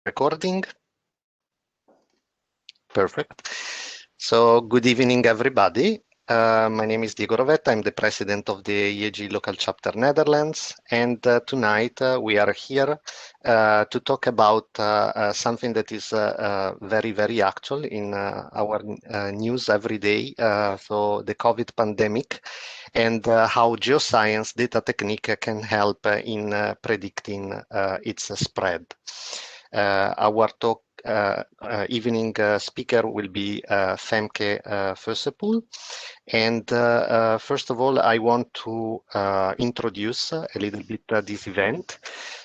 Recording. Perfect. So good evening, everybody. My name is Diego Rovetta. I'm the president of the EAGE Local Chapter Netherlands. And tonight we are here to talk about something that is very, very actual in our news every day. So the COVID pandemic and how geoscience data technique can help in predicting its spread. Our talk evening speaker will be Femke Vossepoel. And first of all, I want to introduce a little bit this event.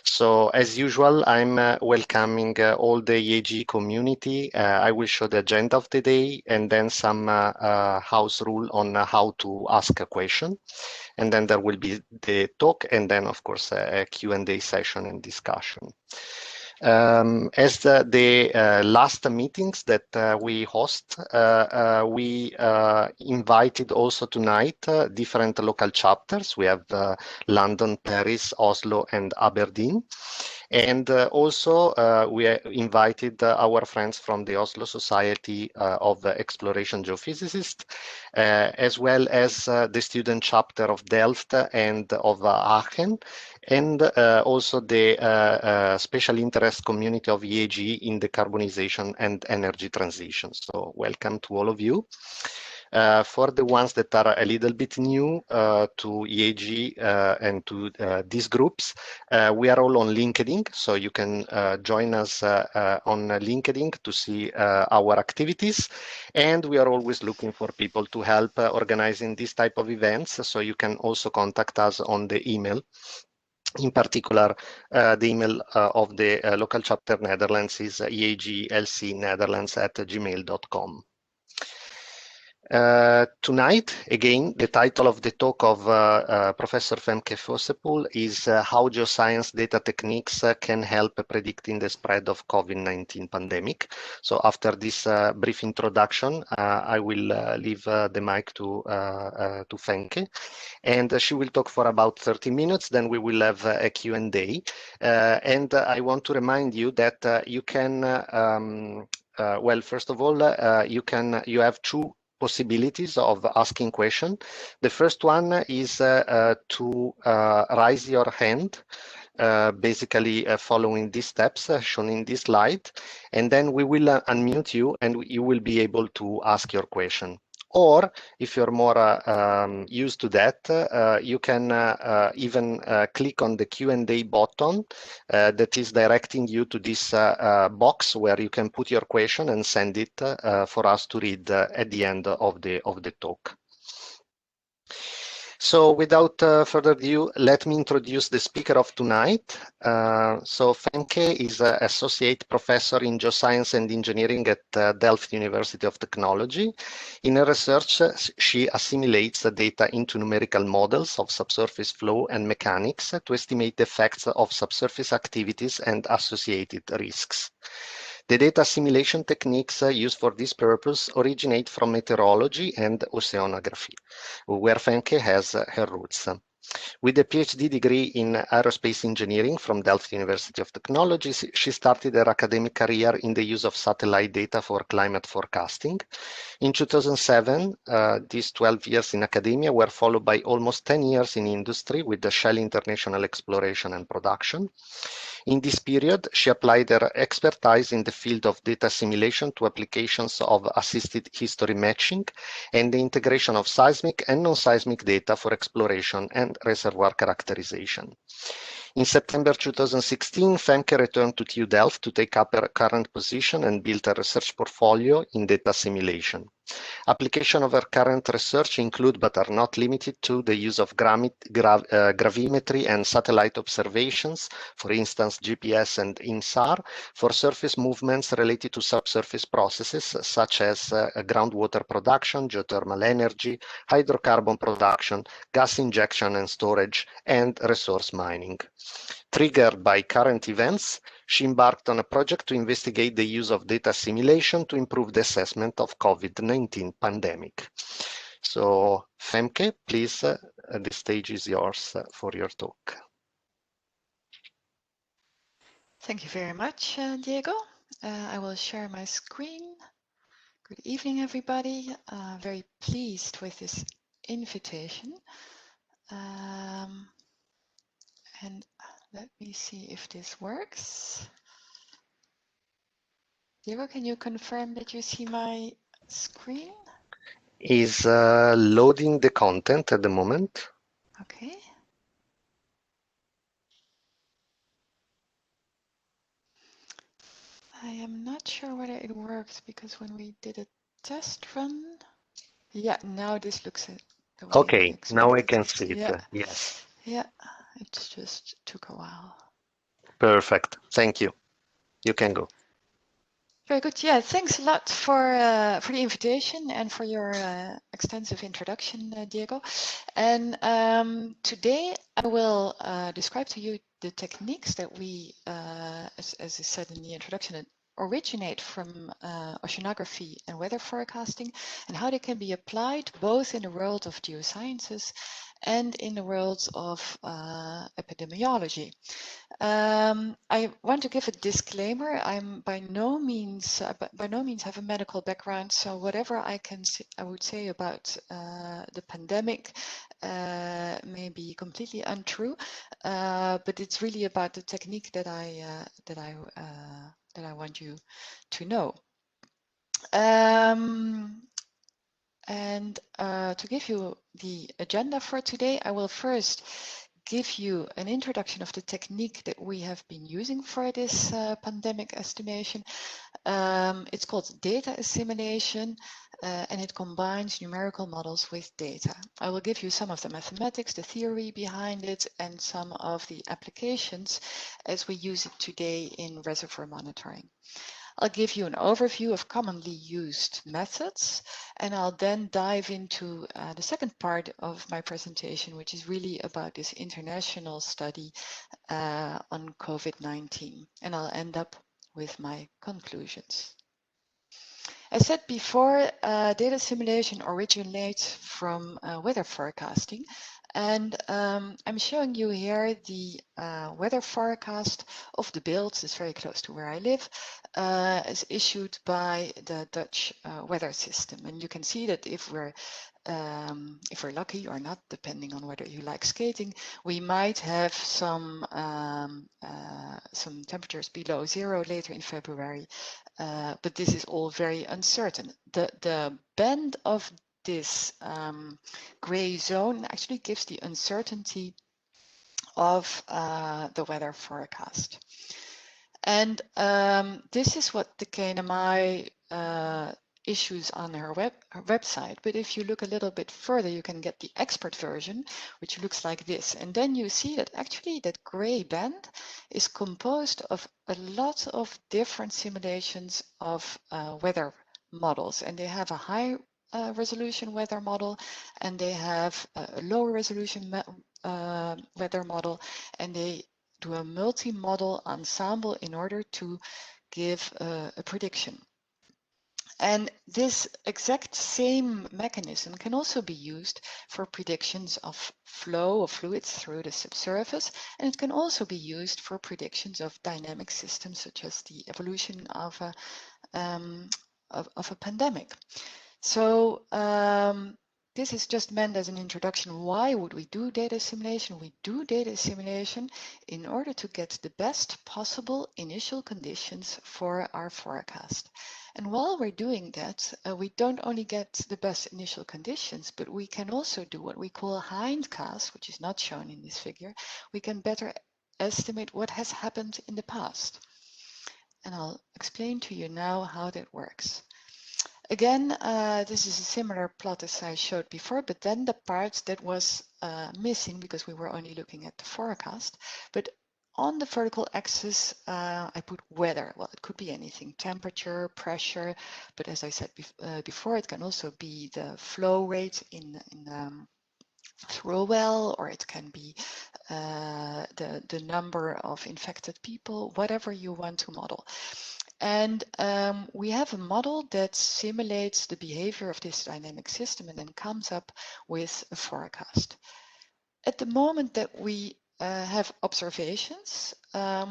So as usual, I'm welcoming all the EAGE community. I will show the agenda of the day and then some house rule on how to ask a question. And then there will be the talk and then, of course, a Q&A session and discussion. As the last meetings that we host, we invited also tonight different local chapters. We have London, Paris, Oslo, and Aberdeen. And also we invited our friends from the Oslo Society of Exploration Geophysicists, as well as the student chapter of Delft and of Aachen, and also the special interest community of EAGE in decarbonization and energy transition. So welcome to all of you. For the ones that are a little bit new to EAGE and to these groups, we are all on LinkedIn, so you can join us on LinkedIn to see our activities. And we are always looking for people to help organizing this type of events, so you can also contact us on the email. In particular, the email of the local chapter Netherlands is eaglcnetherlands@gmail.com. Tonight, again, the title of the talk of Professor Femke Vossepoel is how geoscience data techniques can help predicting the spread of COVID-19 pandemic. So after this brief introduction, I will leave the mic to Femke, and she will talk for about 30 minutes. Then we will have a Q&A. And I want to remind you that you can, well, first of all, you have two possibilities of asking question. The first one is to raise your hand, basically following these steps shown in this slide, and then we will unmute you and you will be able to ask your question. Or if you're more used to that, you can even click on the Q&A button that is directing you to this box where you can put your question and send it for us to read at the end of the talk. So without further ado, let me introduce the speaker of tonight. So Femke is an associate professor in geoscience and engineering at Delft University of Technology. In her research, she assimilates the data into numerical models of subsurface flow and mechanics to estimate the effects of subsurface activities and associated risks. The data assimilation techniques used for this purpose originate from meteorology and oceanography, where Femke has her roots. With a PhD degree in aerospace engineering from Delft University of Technology, she started her academic career in the use of satellite data for climate forecasting. In 2007, these 12 years in academia were followed by almost 10 years in industry with the Shell International Exploration and Production. In this period, she applied her expertise in the field of data assimilation to applications of assisted history matching and the integration of seismic and non-seismic data for exploration and reservoir characterization. In September 2016, Femke returned to TU-Delft to take up her current position and build a research portfolio in data assimilation. Application of her current research include, but are not limited to, the use of gravimetry and satellite observations, for instance, GPS and INSAR, for surface movements related to subsurface processes such as groundwater production, geothermal energy, hydrocarbon production, gas injection and storage, and resource mining. Triggered by current events, she embarked on a project to investigate the use of data assimilation to improve the assessment of COVID-19 pandemic. So, Femke, please, the stage is yours for your talk. Thank you very much, Diego. I will share my screen. Good evening, everybody. Very pleased with this invitation. And let me see if this works. Diego, can you confirm that you see my screen? Is loading the content at the moment. Okay. I am not sure whether it worked because when we did a test run, yeah, now this looks the way I Okay, now I expected. can see it. Yeah, Yes, yeah, it just took a while. perfect. Thank you. You can go. Very good. Yeah, thanks a lot for the invitation and for your extensive introduction, Diego. And today I will describe to you the techniques that we, as I said in the introduction, originate from oceanography and weather forecasting, and how they can be applied both in the world of geosciences and in the world of epidemiology. I want to give a disclaimer. I'm by no means have a medical background, so whatever I would say about the pandemic may be completely untrue. But it's really about the technique that I want you to know. And to give you the agenda for today, I will first give you an introduction of the technique that we have been using for this pandemic estimation. It's called data assimilation, and it combines numerical models with data. I will give you some of the mathematics, the theory behind it, and some of the applications as we use it today in reservoir monitoring. I'll give you an overview of commonly used methods, and I'll then dive into the second part of my presentation, which is really about this international study on COVID-19. And I'll end up with my conclusions. As said before, data simulation originates from weather forecasting. And I'm showing you here the weather forecast of the Bilt. It's very close to where I live. Is issued by the Dutch weather system. And you can see that if we're lucky or not, depending on whether you like skating, we might have some temperatures below zero later in February. But this is all very uncertain. The band of this gray zone actually gives the uncertainty of the weather forecast. And this is what the KNMI issues on her website. But if you look a little bit further, you can get the expert version, which looks like this. And then you see that actually that gray band is composed of a lot of different simulations of weather models. And they have a high resolution weather model, and they have a lower resolution weather model, and they do a multi-model ensemble in order to give a prediction. And this exact same mechanism can also be used for predictions of flow of fluids through the subsurface, and it can also be used for predictions of dynamic systems, such as the evolution of a pandemic. So this is just meant as an introduction. Why would we do data assimilation? We do data assimilation in order to get the best possible initial conditions for our forecast. And while we're doing that, we don't only get the best initial conditions, but we can also do what we call hindcast, which is not shown in this figure. We can better estimate what has happened in the past. And I'll explain to you now how that works. Again, this is a similar plot as I showed before, but then the part that was missing because we were only looking at the forecast. But on the vertical axis, I put weather. Well, it could be anything, temperature, pressure, but as I said before, it can also be the flow rate through a well, or it can be the number of infected people, whatever you want to model. And we have a model that simulates the behavior of this dynamic system and then comes up with a forecast. At the moment that we have observations.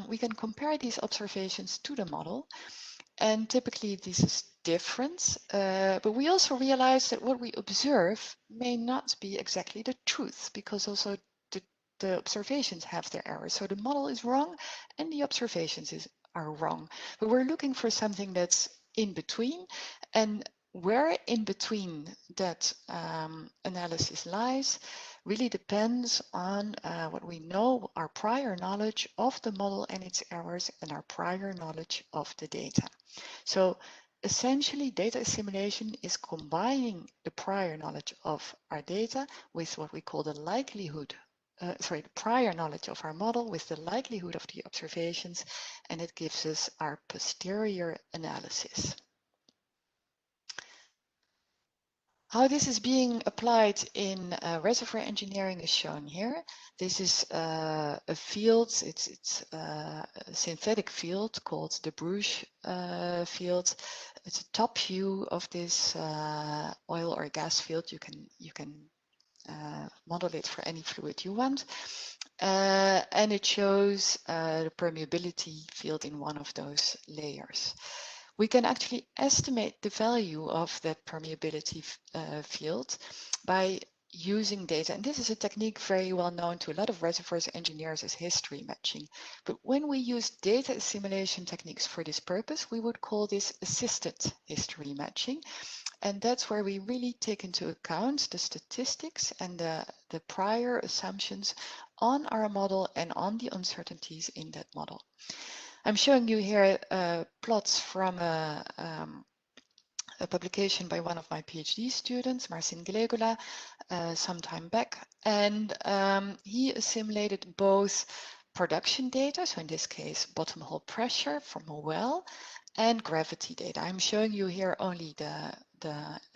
We can compare these observations to the model, and typically this is different, but we also realize that what we observe may not be exactly the truth, because also the observations have their errors. So the model is wrong and the observations are wrong. But we're looking for something that's in between, and where in between that analysis lies really depends on what we know, our prior knowledge of the model and its errors, and our prior knowledge of the data. So essentially, data assimilation is combining the prior knowledge of our data with what we call the likelihood, the prior knowledge of our model with the likelihood of the observations, and it gives us our posterior analysis. How this is being applied in reservoir engineering is shown here. This is a field, it's a synthetic field called the Bruges field. It's a top view of this oil or gas field. You can model it for any fluid you want. And it shows the permeability field in one of those layers. We can actually estimate the value of that permeability field by using data. And this is a technique very well known to a lot of reservoirs engineers as history matching. But when we use data assimilation techniques for this purpose, we would call this assisted history matching. And that's where we really take into account the statistics and the prior assumptions on our model and on the uncertainties in that model. I'm showing you here plots from a publication by one of my PhD students, Marcin Glegola, some time back. And he assimilated both production data, so in this case, bottom hole pressure from a well, and gravity data. I'm showing you here only the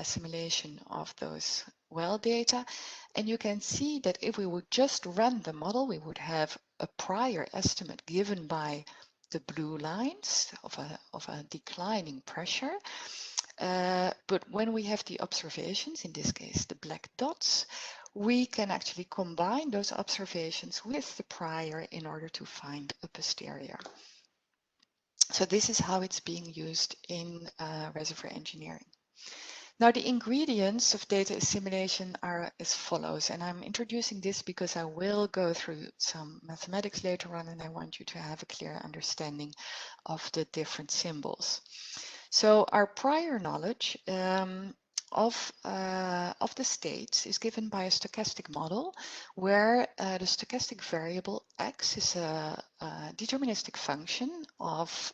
assimilation of those well data. And you can see that if we would just run the model, we would have a prior estimate given by the blue lines of a declining pressure. But when we have the observations, in this case, the black dots, we can actually combine those observations with the prior in order to find a posterior. So this is how it's being used in reservoir engineering. Now, the ingredients of data assimilation are as follows, and I'm introducing this because I will go through some mathematics later on, and I want you to have a clear understanding of the different symbols. So our prior knowledge of the states is given by a stochastic model where the stochastic variable x is a deterministic function of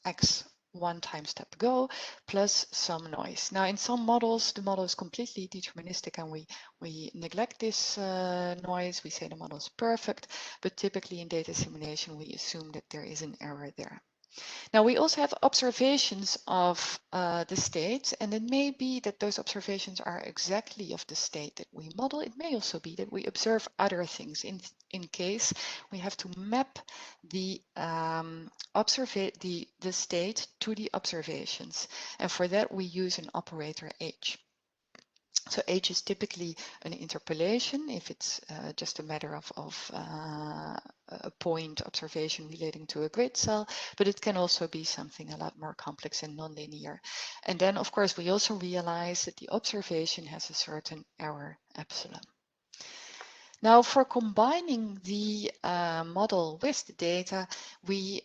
x one time step go plus some noise. Now in some models the model is completely deterministic and we neglect this noise. We say the model is perfect, but typically in data assimilation we assume that there is an error there. Now we also have observations of the state, and it may be that those observations are exactly of the state that we model. It may also be that we observe other things in case we have to map the state to the observations, and for that we use an operator EAGE. So EAGE is typically an interpolation if it's just a matter of a point observation relating to a grid cell, but it can also be something a lot more complex and nonlinear. And then, of course, we also realize that the observation has a certain error epsilon. Now, for combining the model with the data, we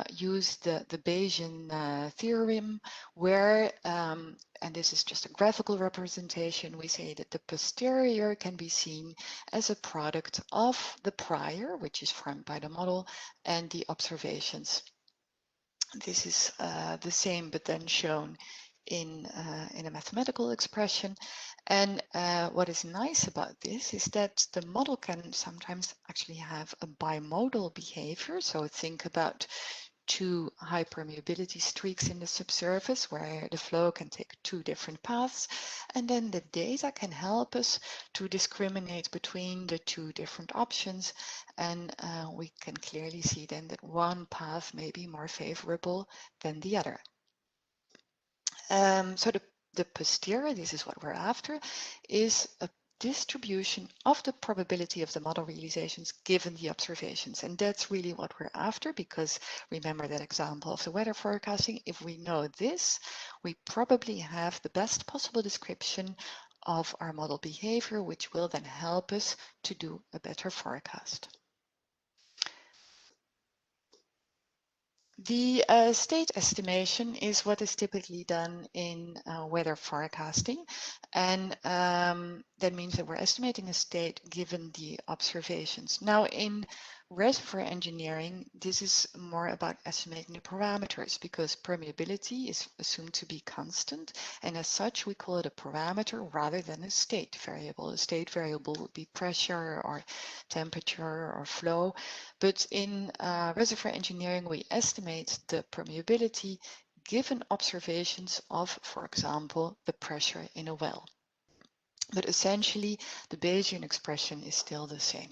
use the Bayesian theorem where, and this is just a graphical representation, we say that the posterior can be seen as a product of the prior, which is formed by the model, and the observations. This is the same, but then shown in a mathematical expression. And what is nice about this is that the model can sometimes actually have a bimodal behavior. So think about two high permeability streaks in the subsurface where the flow can take two different paths. And then the data can help us to discriminate between the two different options. And we can clearly see then that one path may be more favorable than the other. So the posterior, this is what we're after, is distribution of the probability of the model realizations given the observations. And that's really what we're after, because remember that example of the weather forecasting. If we know this, we probably have the best possible description of our model behavior, which will then help us to do a better forecast. The state estimation is what is typically done in weather forecasting, and that means that we're estimating a state given the observations. Now, in reservoir engineering, this is more about estimating the parameters, because permeability is assumed to be constant, and as such we call it a parameter rather than a state variable. A state variable would be pressure or temperature or flow, but in reservoir engineering we estimate the permeability given observations of, for example, the pressure in a well. But essentially the Bayesian expression is still the same.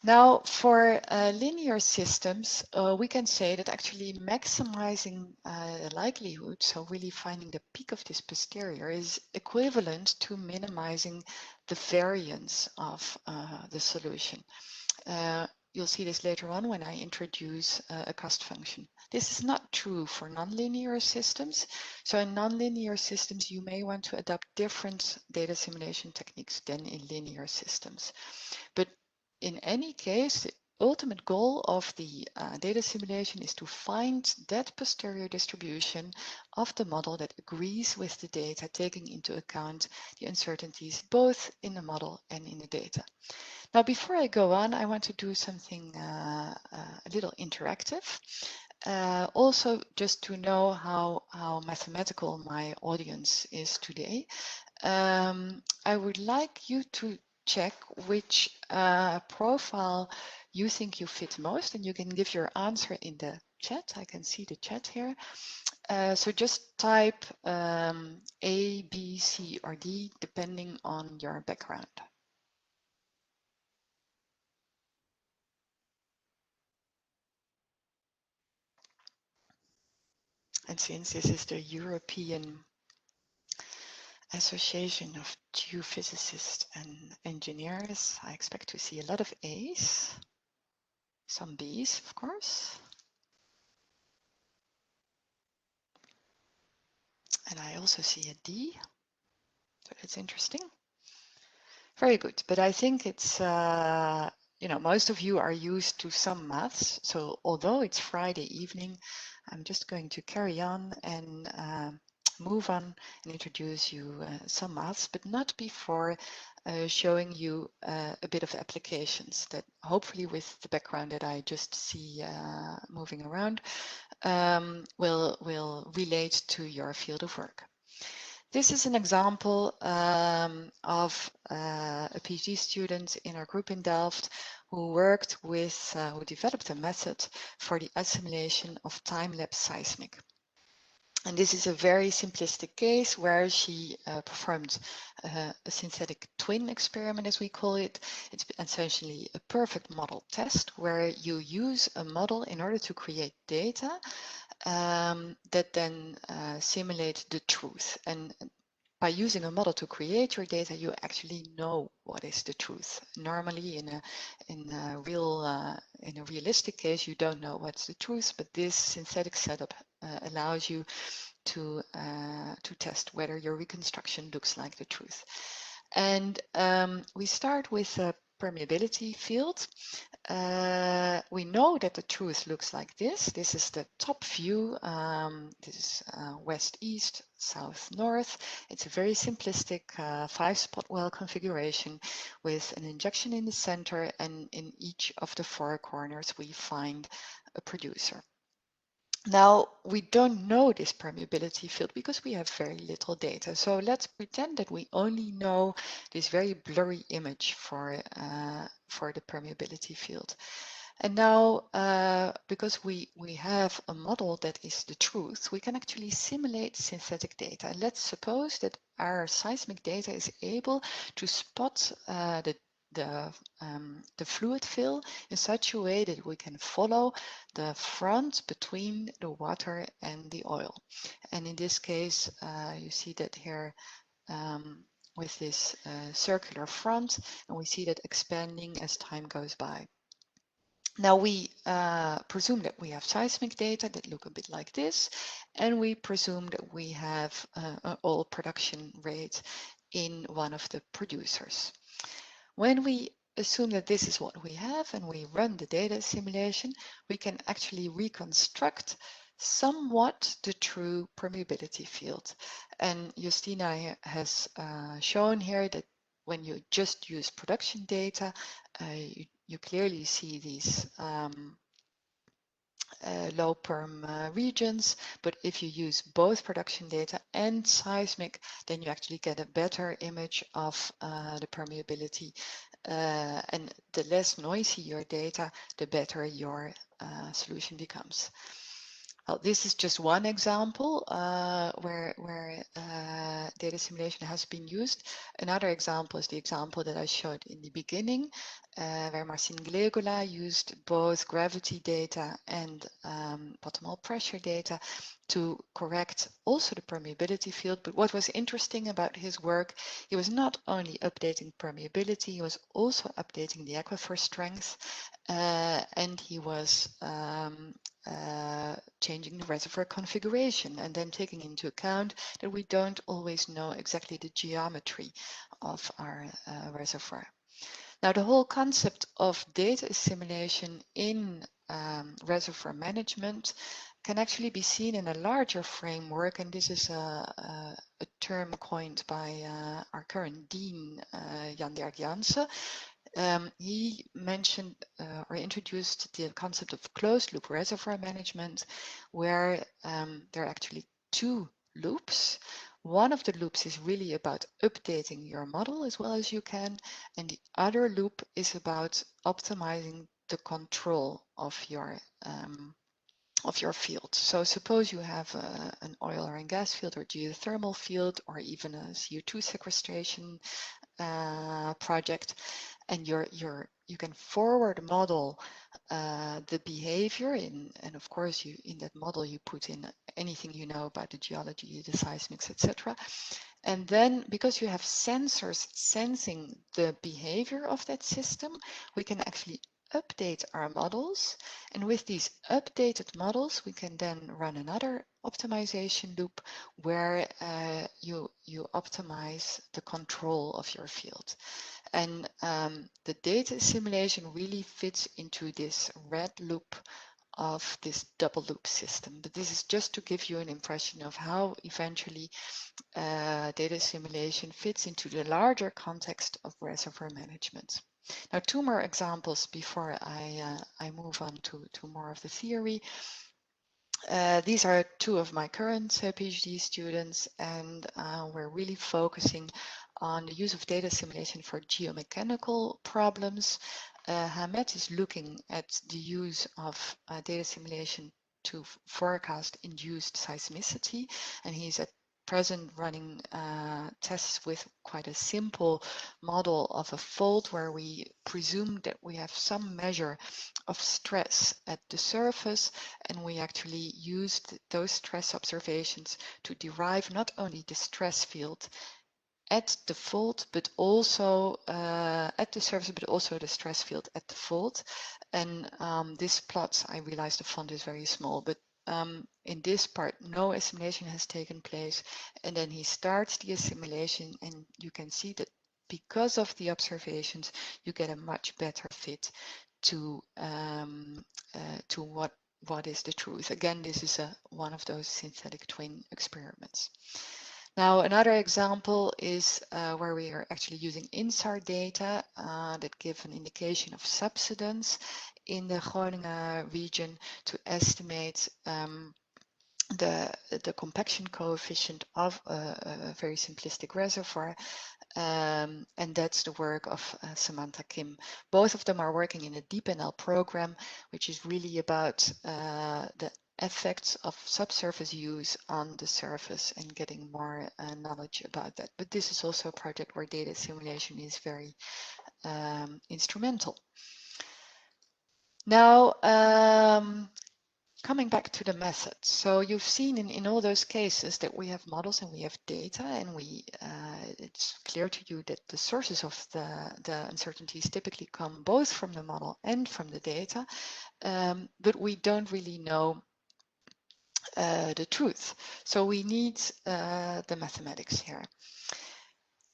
Now, for linear systems, we can say that actually maximizing the likelihood, so really finding the peak of this posterior, is equivalent to minimizing the variance of the solution. You'll see this later on when I introduce a cost function. This is not true for nonlinear systems. So in nonlinear systems, you may want to adopt different data simulation techniques than in linear systems. But in any case, the ultimate goal of the data simulation is to find that posterior distribution of the model that agrees with the data, taking into account the uncertainties both in the model and in the data. Now, before I go on, I want to do something a little interactive. Also, just to know how mathematical my audience is today, I would like you to check which profile you think you fit most, and you can give your answer in the chat. I can see the chat here. So just type A, B, C, or D, depending on your background. And since this is the European Association of Geophysicists and Engineers, I expect to see a lot of A's, some B's, of course. And I also see a D, so that's interesting. Very good, but I think it's, you know, most of you are used to some maths. So although it's Friday evening, I'm just going to carry on and move on and introduce you some maths, but not before showing you a bit of applications that hopefully with the background that I just see moving around will relate to your field of work. This is an example of a PhD student in our group in Delft who worked with, who developed a method for the assimilation of time-lapse seismic. And this is a very simplistic case where she performed a synthetic twin experiment, as we call it. It's essentially a perfect model test where you use a model in order to create data that then simulate the truth. And by using a model to create your data, you actually know what is the truth. Normally, in a realistic case, you don't know what's the truth, but this synthetic setup allows you to test whether your reconstruction looks like the truth. And we start with a permeability field. We know that the truth looks like this. This is the top view. This is west-east, south-north. It's a very simplistic 5-spot well configuration with an injection in the center, and in each of the 4 corners we find a producer. Now, we don't know this permeability field because we have very little data. So let's pretend that we only know this very blurry image for the permeability field. And now, because we have a model that is the truth, we can actually simulate synthetic data. And let's suppose that our seismic data is able to spot the fluid fill in such a way that we can follow the front between the water and the oil. And in this case, you see that here with this circular front, and we see that expanding as time goes by. Now we presume that we have seismic data that look a bit like this, and we presume that we have an oil production rate in one of the producers. When we assume that this is what we have and we run the data simulation, we can actually reconstruct somewhat the true permeability field. And Justina has shown here that when you just use production data, you clearly see these low perm regions, but if you use both production data and seismic, then you actually get a better image of the permeability. And the less noisy your data, the better your solution becomes. Well, this is just one example where data simulation has been used. Another example is the example that I showed in the beginning, where Marcin Glegola used both gravity data and bottom hole pressure data to correct also the permeability field. But what was interesting about his work, he was not only updating permeability, he was also updating the aquifer strength, and he was changing the reservoir configuration, and then taking into account that we don't always know exactly the geometry of our reservoir. Now, the whole concept of data assimilation in reservoir management can actually be seen in a larger framework, and this is a term coined by our current dean, Jan Dirk Jansen. He mentioned or introduced the concept of closed loop reservoir management, where there are actually two loops. One of the loops is really about updating your model as well as you can, and the other loop is about optimizing the control of your field. So suppose you have an oil or gas field or geothermal field or even a CO2 sequestration project, and you can forward model the behavior and of course in that model you put in anything you know about the geology, the seismics, etc. And then because you have sensors sensing the behavior of that system, we can actually update our models, and with these updated models we can then run another optimization loop where you optimize the control of your field. And the data assimilation really fits into this red loop of this double loop system. But this is just to give you an impression of how eventually data assimilation fits into the larger context of reservoir management. Now, two more examples before I move on to more of the theory. These are two of my current PhD students, and we're really focusing on the use of data assimilation for geomechanical problems. Hamed is looking at the use of data assimilation to forecast induced seismicity, and he's at present running tests with quite a simple model of a fault where we presume that we have some measure of stress at the surface, and we actually used those stress observations to derive not only the stress field at the fault, but also at the surface, but also the stress field at the fault. And this plot, I realize the font is very small, but in this part, no assimilation has taken place. And then he starts the assimilation, and you can see that because of the observations, you get a much better fit to what is the truth. Again, this is one of those synthetic twin experiments. Now, another example is where we are actually using INSAR data that give an indication of subsidence in the Groningen region to estimate the compaction coefficient of a very simplistic reservoir. And that's the work of Samantha Kim. Both of them are working in a DeepNL program, which is really about the effects of subsurface use on the surface and getting more knowledge about that. But this is also a project where data simulation is very instrumental. Now, coming back to the method. So you've seen in all those cases that we have models and we have data, and it's clear to you that the sources of the uncertainties typically come both from the model and from the data, but we don't really know the truth. So we need the mathematics here.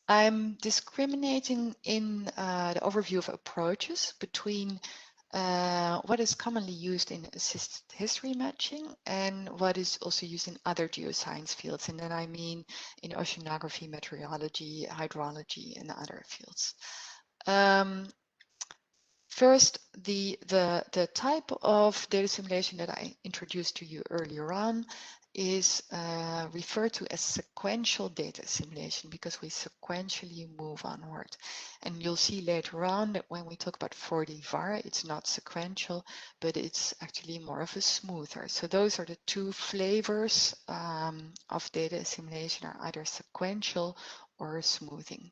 I'm discriminating in the overview of approaches between what is commonly used in assisted history matching and what is also used in other geoscience fields. And then I mean in oceanography, meteorology, hydrology, and other fields. First, the type of data simulation that I introduced to you earlier on is referred to as sequential data simulation because we sequentially move onward. And you'll see later on that when we talk about 4D VAR, it's not sequential, but it's actually more of a smoother. So those are the two flavors of data simulation, are either sequential or smoothing.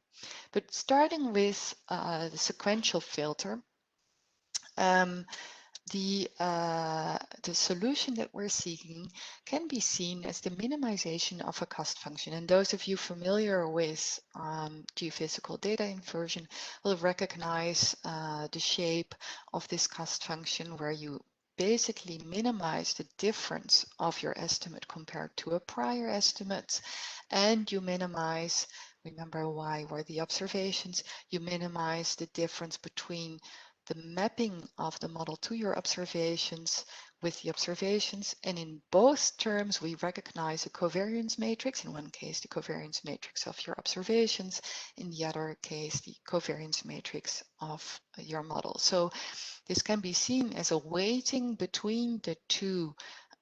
But starting with the sequential filter, the solution that we're seeking can be seen as the minimization of a cost function. And those of you familiar with geophysical data inversion will recognize the shape of this cost function, where you basically minimize the difference of your estimate compared to a prior estimate, and you minimize, remember why were the observations, you minimize the difference between the mapping of the model to your observations with the observations. And in both terms, we recognize a covariance matrix. In one case, the covariance matrix of your observations. In the other case, the covariance matrix of your model. So this can be seen as a weighting between the two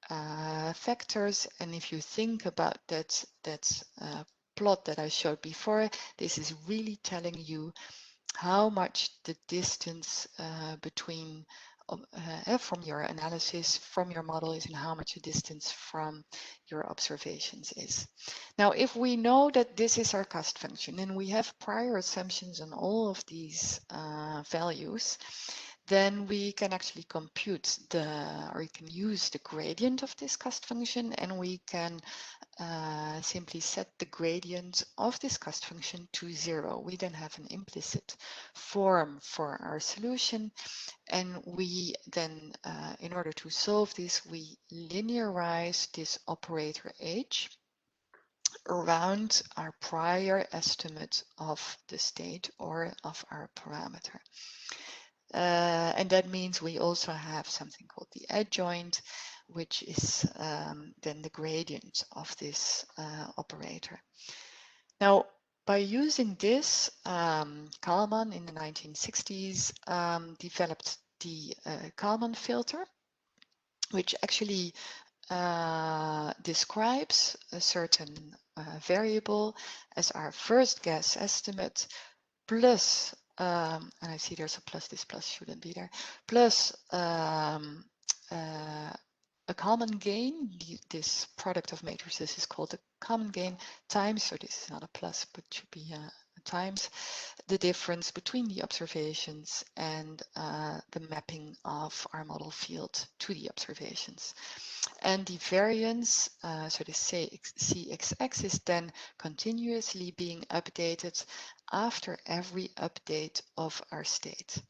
factors. And if you think about that plot that I showed before, this is really telling you how much the distance between from your analysis from your model is and how much the distance from your observations is. Now, if we know that this is our cost function and we have prior assumptions on all of these values, then we can actually compute or you can use the gradient of this cost function, and we can simply set the gradient of this cost function to 0. We then have an implicit form for our solution, and we then, in order to solve this, we linearize this operator H around our prior estimate of the state or of our parameter. And that means we also have something called the adjoint, which is then the gradient of this operator. Now, by using this, Kalman in the 1960s developed the Kalman filter, which actually describes a certain variable as our first guess estimate plus, and I see there's a plus, this plus shouldn't be there, plus a Kalman gain. This product of matrices is called a Kalman gain times, so this is not a plus, but should be a times the difference between the observations and the mapping of our model field to the observations. And the variance, so the CXX is then continuously being updated after every update of our state.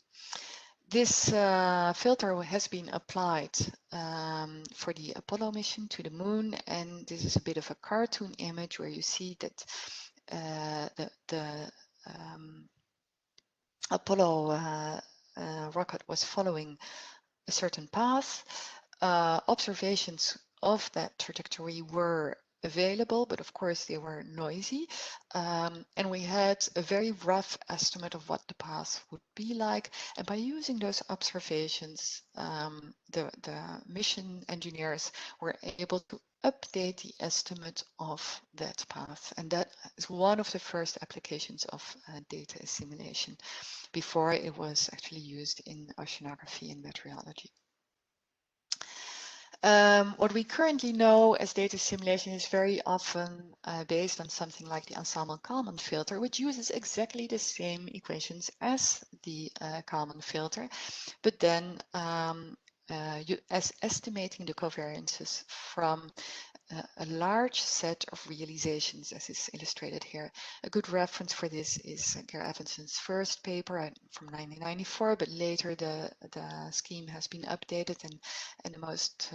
This filter has been applied for the Apollo mission to the moon, and this is a bit of a cartoon image where you see that the Apollo rocket was following a certain path. Observations of that trajectory were available, but of course they were noisy, and we had a very rough estimate of what the path would be like. And by using those observations, the mission engineers were able to update the estimate of that path, and that is one of the first applications of data assimilation. Before, it was actually used in oceanography and meteorology. What we currently know as data simulation is very often based on something like the Ensemble Kalman filter, which uses exactly the same equations as the Kalman filter, but then estimating the covariances from a large set of realizations, as is illustrated here. A good reference for this is Gare Evanson's first paper from 1994, but later the scheme has been updated, and the most,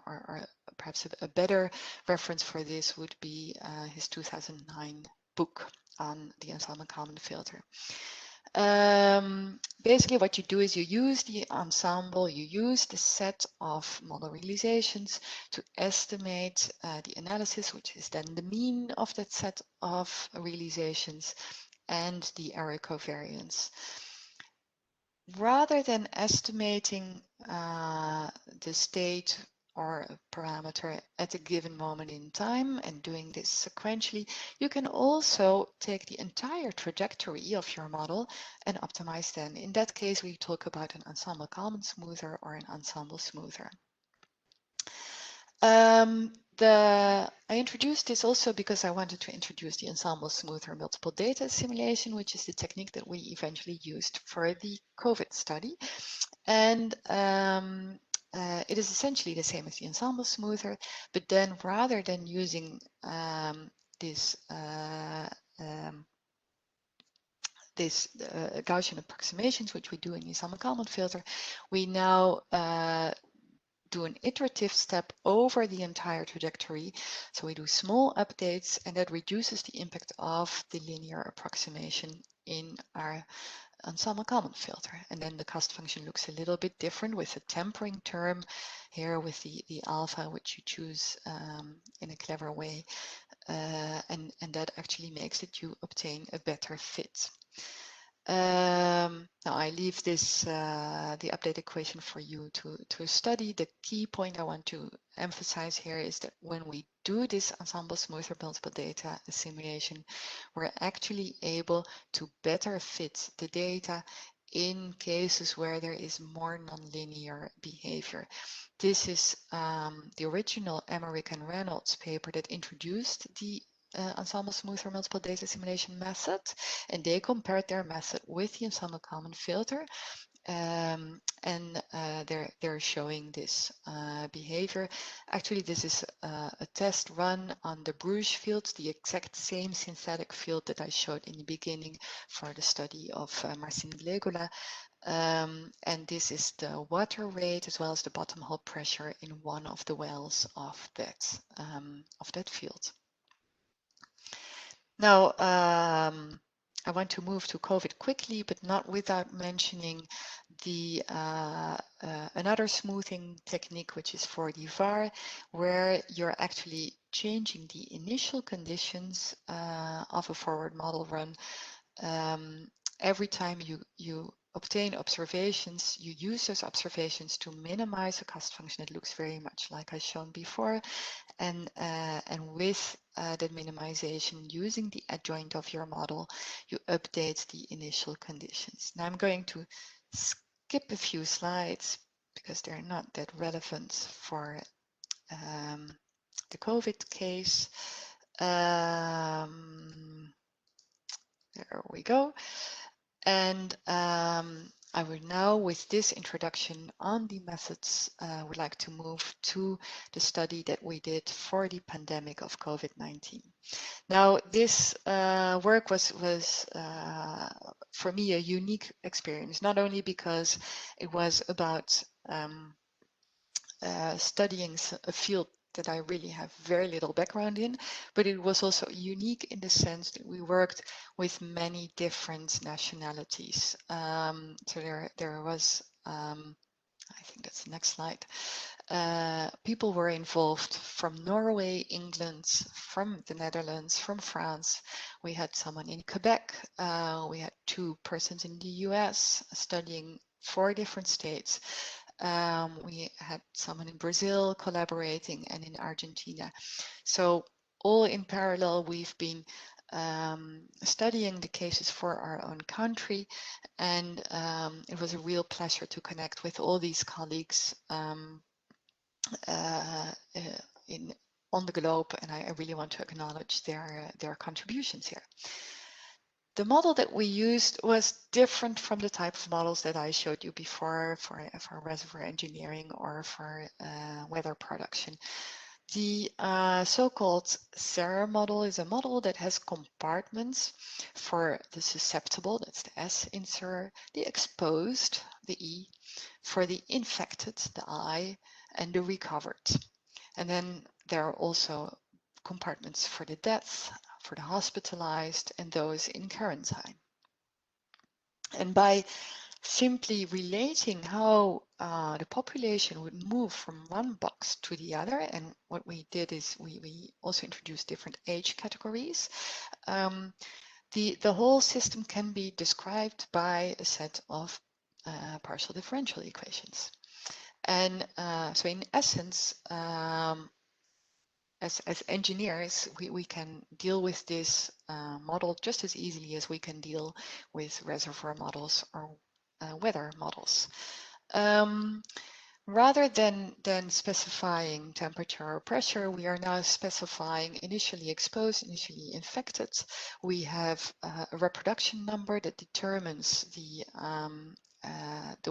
or perhaps a better reference for this would be his 2009 book on the Ensemble Kalman filter. Basically what you do is you use the ensemble, you use the set of model realizations to estimate the analysis, which is then the mean of that set of realizations and the error covariance. Rather than estimating the state or a parameter at a given moment in time and doing this sequentially, you can also take the entire trajectory of your model and optimize then. In that case, we talk about an ensemble Kalman smoother or an ensemble smoother. I introduced this also because I wanted to introduce the ensemble smoother multiple data assimilation, which is the technique that we eventually used for the COVID study. And it is essentially the same as the ensemble smoother, but then rather than using this Gaussian approximations, which we do in the Ensemble Kalman filter, we now do an iterative step over the entire trajectory. So we do small updates, and that reduces the impact of the linear approximation in our Ensemble Kalman filter. And then the cost function looks a little bit different with a tempering term here with the alpha, which you choose in a clever way. And that actually makes it you obtain a better fit. Now I leave this the update equation for you to study. The key point I want to emphasize here is that when we do this ensemble smoother multiple data assimilation, we're actually able to better fit the data in cases where there is more nonlinear behavior. This is the original Emmerich and Reynolds paper that introduced the ensemble smoother multiple data assimilation method, and they compared their method with the Ensemble Kalman filter, and they're showing this behavior. Actually, this is a test run on the Bruges field, the exact same synthetic field that I showed in the beginning for the study of Marcin Glegola. And this is the water rate as well as the bottom hole pressure in one of the wells of that field. Now, I want to move to COVID quickly, but not without mentioning the another smoothing technique, which is for the VAR, where you're actually changing the initial conditions of a forward model run. Every time you obtain observations, you use those observations to minimize a cost function that looks very much like I've shown before. And with that minimization, using the adjoint of your model, you update the initial conditions. Now I'm going to skip a few slides because they're not that relevant for the COVID case. There we go. And I will now, with this introduction on the methods, would like to move to the study that we did for the pandemic of COVID-19. Now, this work was for me a unique experience, not only because it was about studying a field that I really have very little background in, but it was also unique in the sense that we worked with many different nationalities. So there was, I think that's the next slide. People were involved from Norway, England, from the Netherlands, from France. We had someone in Quebec. We had 2 persons in the US studying 4 different states. We had someone in Brazil collaborating and in Argentina. So all in parallel, we've been studying the cases for our own country, and it was a real pleasure to connect with all these colleagues on the globe, and I really want to acknowledge their contributions here. The model that we used was different from the type of models that I showed you before for reservoir engineering or for weather production. The so-called SEIR model is a model that has compartments for the susceptible, that's the S in SEIR, the exposed, the E, for the infected, the I, and the recovered. And then there are also compartments for the death, for the hospitalized, and those in quarantine. And by simply relating how the population would move from one box to the other, and what we did is we also introduced different age categories, the whole system can be described by a set of partial differential equations. And so in essence, as engineers, we can deal with this model just as easily as we can deal with reservoir models or weather models. Rather than specifying temperature or pressure, we are now specifying initially exposed, initially infected. We have a reproduction number that determines the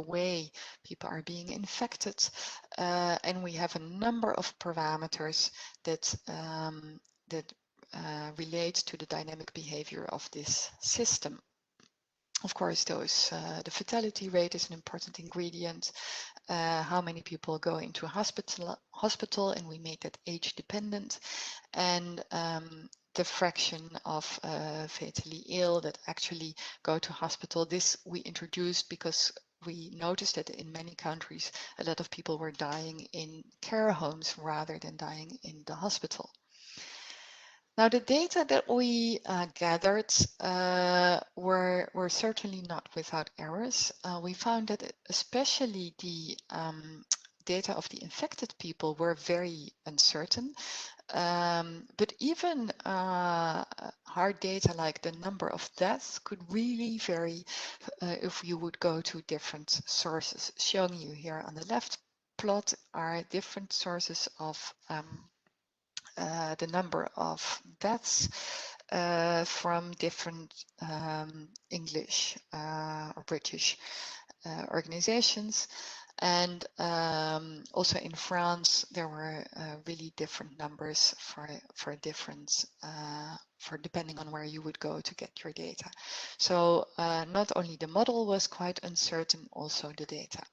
way people are being infected, and we have a number of parameters that relate to the dynamic behavior of this system. Of course, the fatality rate is an important ingredient. How many people go into hospital, and we make that age dependent, and the fraction of fatally ill that actually go to hospital. This we introduced because we noticed that in many countries a lot of people were dying in care homes rather than dying in the hospital. Now, the data that we gathered were certainly not without errors. We found that especially the data of the infected people were very uncertain. But even hard data like the number of deaths could really vary if you would go to different sources. Showing you here on the left plot are different sources of the number of deaths from different English or British organizations. And also in France, there were really different numbers for different, for depending on where you would go to get your data. So not only the model was quite uncertain, also the data.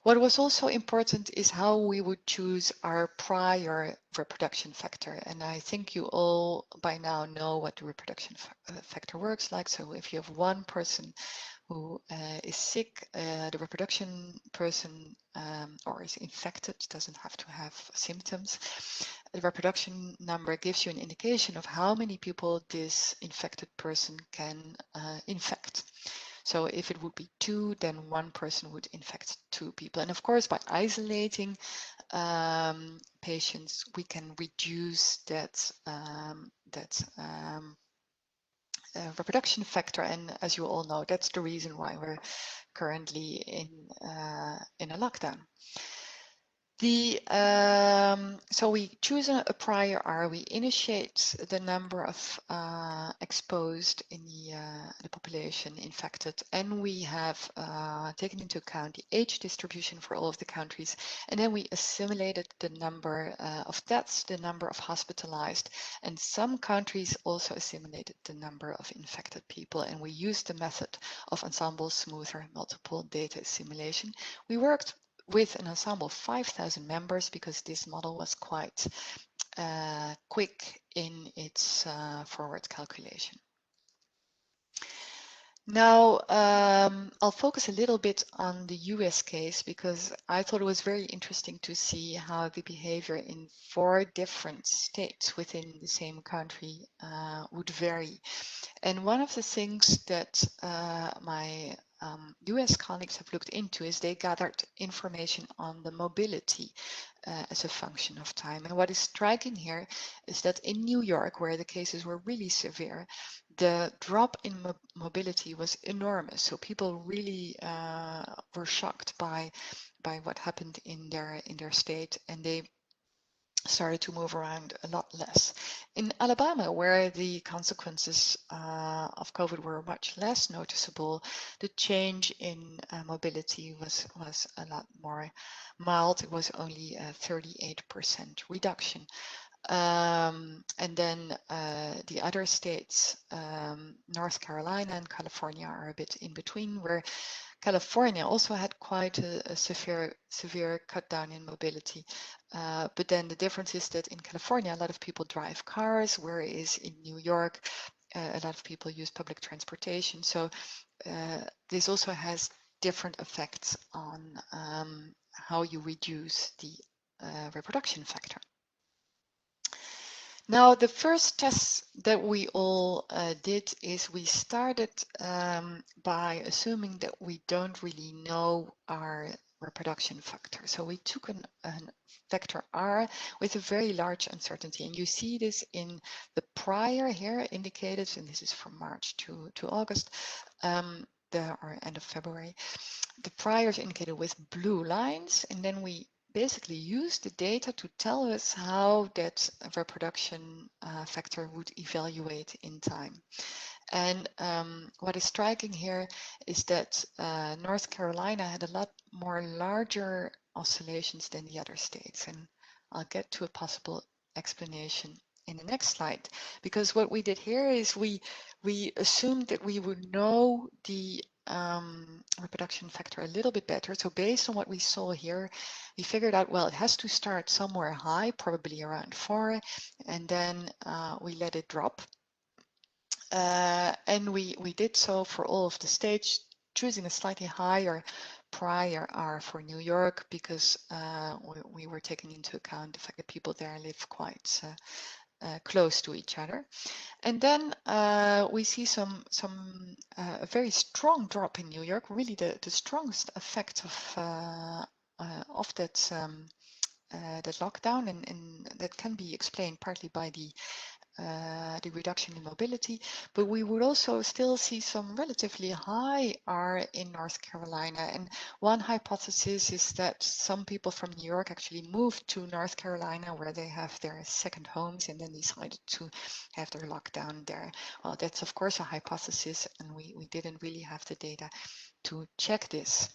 What was also important is how we would choose our prior reproduction factor. And I think you all by now know what the reproduction factor works like. So if you have one person who is sick, the reproduction person or is infected, doesn't have to have symptoms. The reproduction number gives you an indication of how many people this infected person can infect. So if it would be 2, then one person would infect 2 people. And of course, by isolating patients, we can reduce that reproduction factor. And as you all know, that's the reason why we're currently in a lockdown. So we choose a prior R, we initiate the number of exposed in the population infected, and we have taken into account the age distribution for all of the countries, and then we assimilated the number of deaths, the number of hospitalized, and some countries also assimilated the number of infected people, and we used the method of ensemble smoother multiple data assimilation. We worked with an ensemble of 5,000 members because this model was quite quick in its forward calculation. Now, I'll focus a little bit on the US case because I thought it was very interesting to see how the behavior in 4 different states within the same country would vary. And one of the things that my US colleagues have looked into is they gathered information on the mobility as a function of time. And what is striking here is that in New York, where the cases were really severe, the drop in mobility was enormous. So people really were shocked by what happened in their state, and they started to move around a lot less. In Alabama, where the consequences of COVID were much less noticeable, the change in mobility was a lot more mild. It was only a 38% reduction. And then the other states, North Carolina and California, are a bit in between, where California also had quite a severe cut down in mobility. But then the difference is that in California, a lot of people drive cars, whereas in New York, a lot of people use public transportation. So this also has different effects on how you reduce the reproduction factor. Now, the first test that we all did is we started by assuming that we don't really know our reproduction factor. So we took an vector R with a very large uncertainty. And you see this in the prior here indicated, and this is from March to August, or end of February. The priors indicated with blue lines, and then we basically use the data to tell us how that reproduction factor would evaluate in time. And what is striking here is that North Carolina had a lot more larger oscillations than the other states. And I'll get to a possible explanation in the next slide. Because what we did here is we assumed that we would know the reproduction factor a little bit better. So based on what we saw here, we figured out, well, it has to start somewhere high, probably around 4, and then we let it drop. And we did so for all of the states, choosing a slightly higher prior R for New York, because we were taking into account the fact that people there live quite close to each other. And then we see a very strong drop in New York, really the strongest effect of that lockdown, and that can be explained partly by the reduction in mobility, but we would also still see some relatively high R in North Carolina. And one hypothesis is that some people from New York actually moved to North Carolina, where they have their second homes, and then decided to have their lockdown there. Well, that's of course a hypothesis, and we didn't really have the data to check this.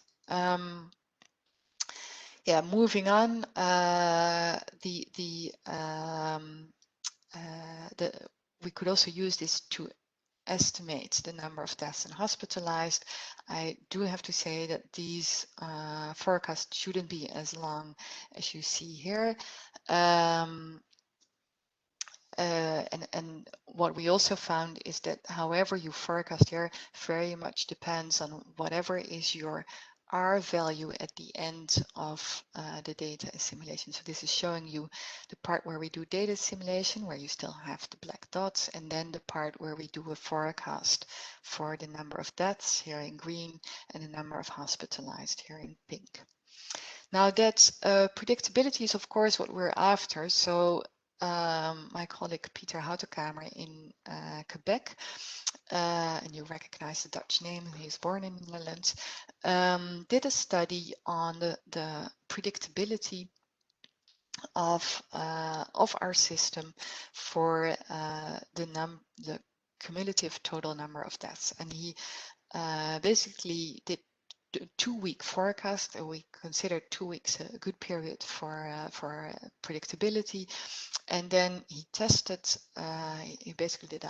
Yeah, moving on, we could also use this to estimate the number of deaths and hospitalized. I do have to say that these forecasts shouldn't be as long as you see here. And what we also found is that however you forecast here very much depends on whatever is your R value at the end of the data assimilation. So this is showing you the part where we do data assimilation, where you still have the black dots, and then the part where we do a forecast for the number of deaths here in green and the number of hospitalized here in pink. Now that predictability is of course what we're after. So my colleague Peter Houtenkamer in Quebec, and you recognize the Dutch name, he's born in the Netherlands, did a study on the predictability of our system for the cumulative total number of deaths. And he basically did 2-week forecast, and we considered 2 weeks a good period for predictability. And then he tested, he basically did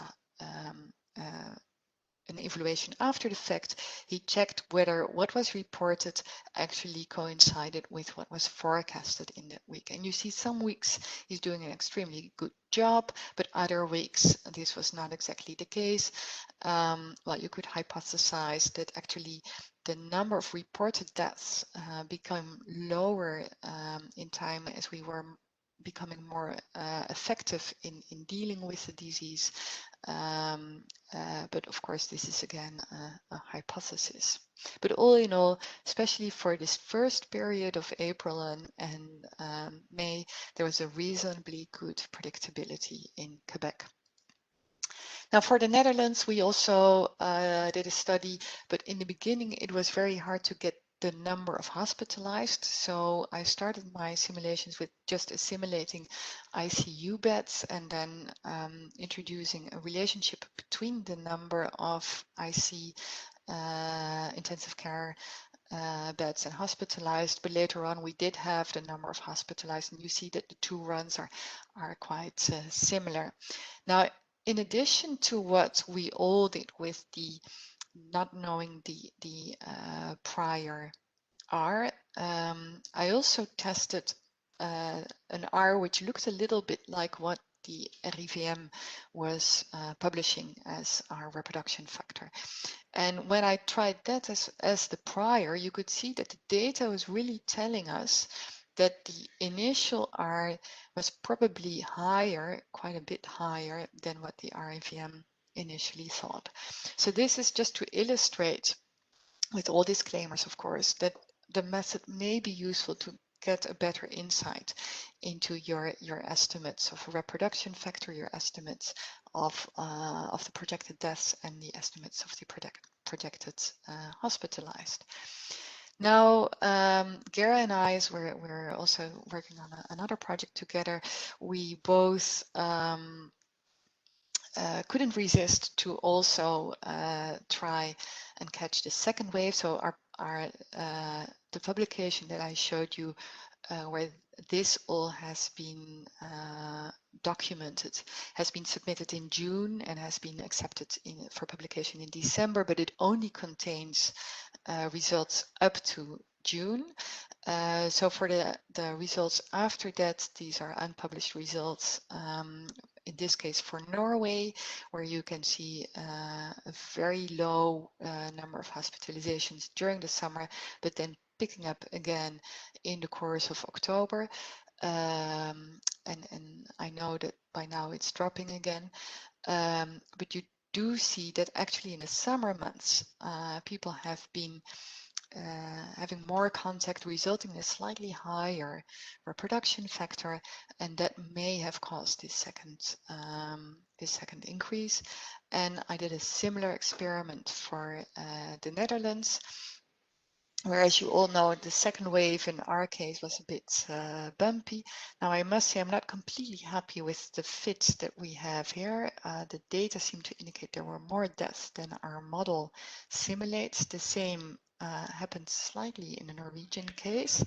an evaluation after the fact. He checked whether what was reported actually coincided with what was forecasted in that week. And you see some weeks he's doing an extremely good job, but other weeks this was not exactly the case. Well, you could hypothesize that actually the number of reported deaths became lower in time as we were becoming more effective in dealing with the disease. But of course, this is again a hypothesis. But all in all, especially for this first period of April and May, there was a reasonably good predictability in Quebec. Now for the Netherlands, we also did a study, but in the beginning it was very hard to get the number of hospitalized. So I started my simulations with just assimilating ICU beds and then introducing a relationship between the number of IC intensive care beds and hospitalized, but later on we did have the number of hospitalized, and you see that the two runs are quite similar. Now, in addition to what we all did with the not knowing the prior R, I also tested an R which looked a little bit like what the RIVM was publishing as our reproduction factor. And when I tried that as the prior, you could see that the data was really telling us that the initial R was probably higher, quite a bit higher than what the RIVM initially thought. So this is just to illustrate, with all disclaimers, of course, that the method may be useful to get a better insight into your estimates of reproduction factor, your estimates of the projected deaths, and the estimates of the projected hospitalized. Now, Gera and I, as we're also working on another project together, we both couldn't resist to also try and catch the second wave. So the publication that I showed you, where this all has been documented, has been submitted in June and has been accepted for publication in December, but it only contains results up to June. So for the results after that, these are unpublished results. In this case for Norway, where you can see a very low number of hospitalizations during the summer, but then picking up again in the course of October. And I know that by now it's dropping again, but you do see that actually in the summer months, people have been having more contact, resulting in a slightly higher reproduction factor, and that may have caused this second increase. And I did a similar experiment for the Netherlands, where, as you all know, the second wave in our case was a bit bumpy. Now, I must say I'm not completely happy with the fit that we have here. The data seem to indicate there were more deaths than our model simulates. The same happened slightly in the Norwegian case.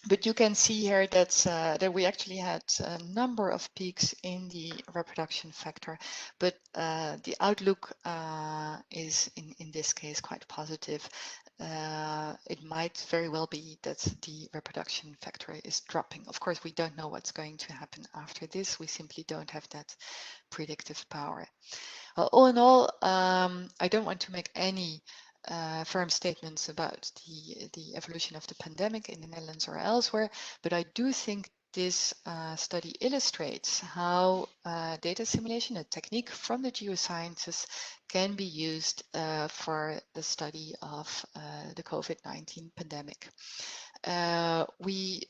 But you can see here that we actually had a number of peaks in the reproduction factor, but the outlook is in this case quite positive. It might very well be that the reproduction factor is dropping. Of course, we don't know what's going to happen after this. We simply don't have that predictive power. Well, all in all, I don't want to make any firm statements about the evolution of the pandemic in the Netherlands or elsewhere, but I do think this study illustrates how data assimilation, a technique from the geosciences, can be used for the study of the COVID-19 pandemic. We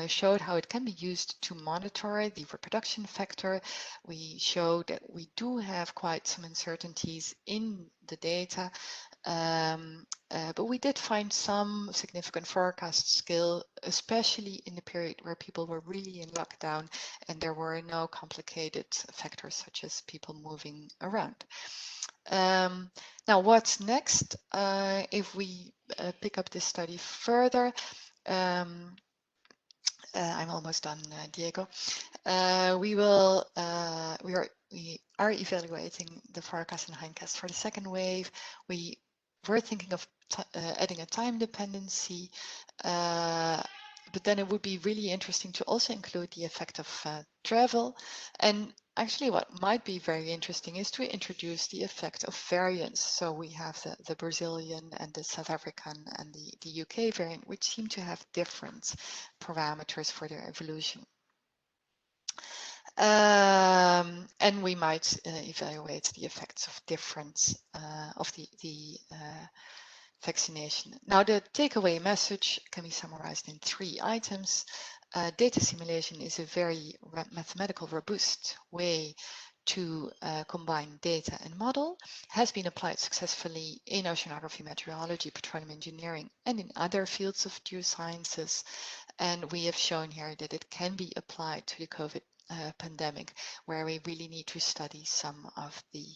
showed how it can be used to monitor the reproduction factor. We showed that we do have quite some uncertainties in the data, but we did find some significant forecast skill, especially in the period where people were really in lockdown and there were no complicated factors such as people moving around. Now, what's next? If we pick up this study further, I'm almost done, Diego. We are evaluating the forecast and hindcast for the second wave. We were thinking of adding a time dependency, but then it would be really interesting to also include the effect of travel. And actually what might be very interesting is to introduce the effect of variants. So we have the Brazilian and the South African and the UK variant, which seem to have different parameters for their evolution. And we might evaluate the effects of difference of the vaccination. Now, the takeaway message can be summarized in 3 items. Data simulation is a very mathematical, robust way to combine data and model has been applied successfully in oceanography, meteorology, petroleum engineering, and in other fields of geosciences. And we have shown here that it can be applied to the COVID pandemic, where we really need to study some of the